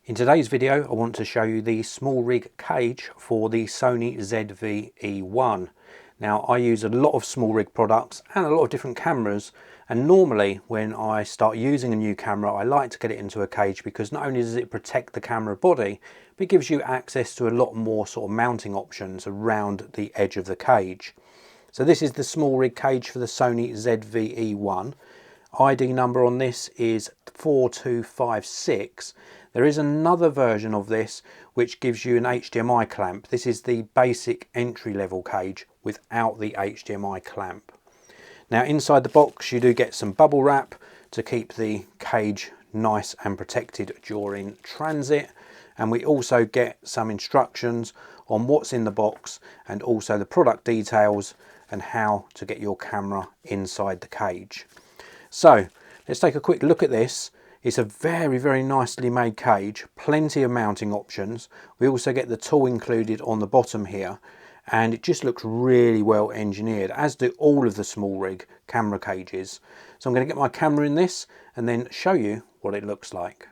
In today's video I want to show you the small rig cage for the Sony ZV-E1. Now I use a lot of small rig products and a lot of different cameras, and normally when I start using a new camera I like to get it into a cage because not only does it protect the camera body, but it gives you access to a lot more sort of mounting options around the edge of the cage. So this is the small rig cage for the Sony ZV-E1. ID number on this is 4256. There is another version of this which gives you an HDMI clamp. This is the basic entry level cage without the HDMI clamp. Now inside the box you do get some bubble wrap to keep the cage nice and protected during transit, and we also get some instructions on what's in the box and also the product details and how to get your camera inside the cage. So let's take a quick look at this. It's a very nicely made cage, plenty of mounting options. We also get the tool included on the bottom here, and it just looks really well engineered, as do all of the small rig camera cages. So I'm going to get my camera in this and then show you what it looks like.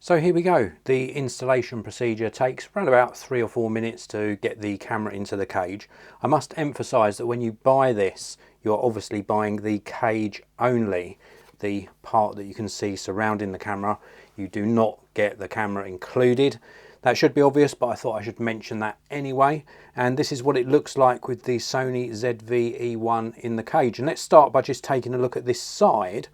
So here we go. The installation procedure takes around about 3 or 4 minutes to get the camera into the cage. I must emphasize that when you buy this, you're obviously buying the cage only, the part that you can see surrounding the camera. You do not get the camera included. That should be obvious, but I thought I should mention that anyway. And this is what it looks like with the Sony ZV-E1 in the cage. And let's start by just taking a look at this side.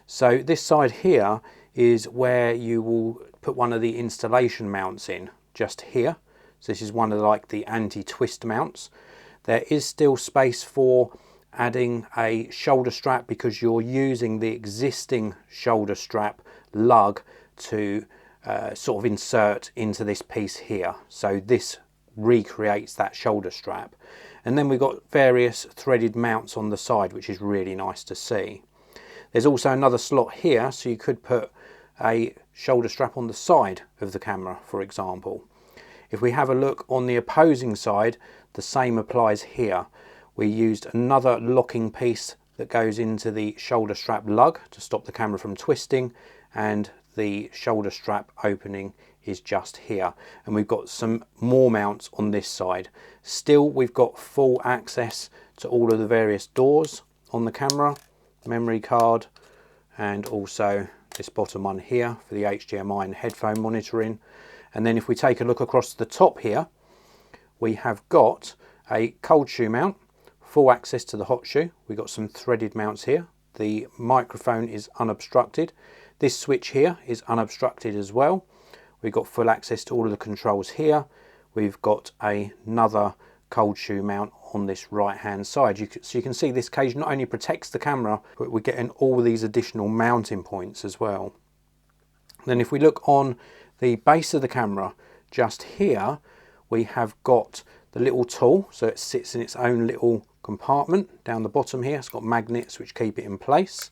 So this side here is where you will put one of the installation mounts in, just here. So this is one of the anti-twist mounts. There is still space for adding a shoulder strap because you're using the existing shoulder strap lug to sort of insert into this piece here. So this recreates that shoulder strap. And then we've got various threaded mounts on the side, which is really nice to see. There's also another slot here, so you could put a shoulder strap on the side of the camera, for example. If we have a look on the opposing side, the same applies here. We used another locking piece that goes into the shoulder strap lug to stop the camera from twisting, and the shoulder strap opening is just here. And we've got some more mounts on this side. Still, we've got full access to all of the various doors on the camera, memory card, and also this bottom one here for the HDMI and headphone monitoring. And then if we take a look across the top here, we have got a cold shoe mount, full access to the hot shoe. We've got some threaded mounts here. The microphone is unobstructed. This switch here is unobstructed as well. We've got full access to all of the controls here. We've got another cold shoe mount on this right hand side. So you can see this cage not only protects the camera, but we're getting all these additional mounting points as well. Then if we look on the base of the camera, just here we have got the little tool, so it sits in its own little compartment down the bottom here. It's got magnets which keep it in place.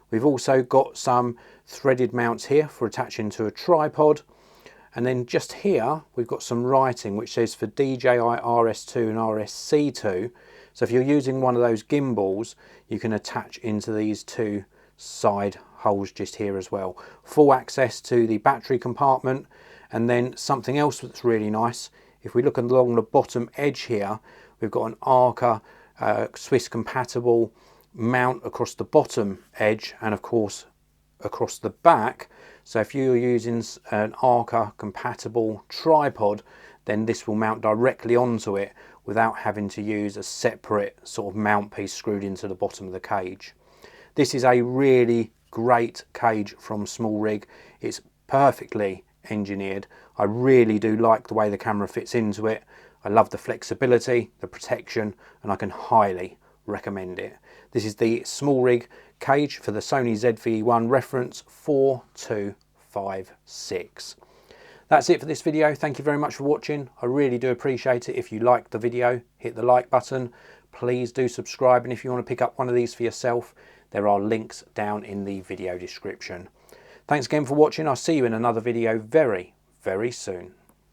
We've also got some threaded mounts here for attaching to a tripod. And then just here, we've got some writing which says for DJI RS2 and RSC2. So if you're using one of those gimbals, you can attach into these two side holes just here as well. Full access to the battery compartment. And then something else that's really nice, if we look along the bottom edge here, we've got an Arca Swiss compatible mount across the bottom edge and of course across the back. So if you're using an Arca compatible tripod, then this will mount directly onto it without having to use a separate sort of mount piece screwed into the bottom of the cage. This is a really great cage from Small Rig. It's perfectly engineered. I really do like the way the camera fits into it. I love the flexibility, the protection, and I can highly recommend it. This is the small rig cage for the Sony ZV-E1, reference 4256. That's it for this video. Thank you very much for watching. I really do appreciate it. If you liked the video, hit the like button. Please do subscribe, and if you want to pick up one of these for yourself, there are links down in the video description. Thanks again for watching. I'll see you in another video very soon.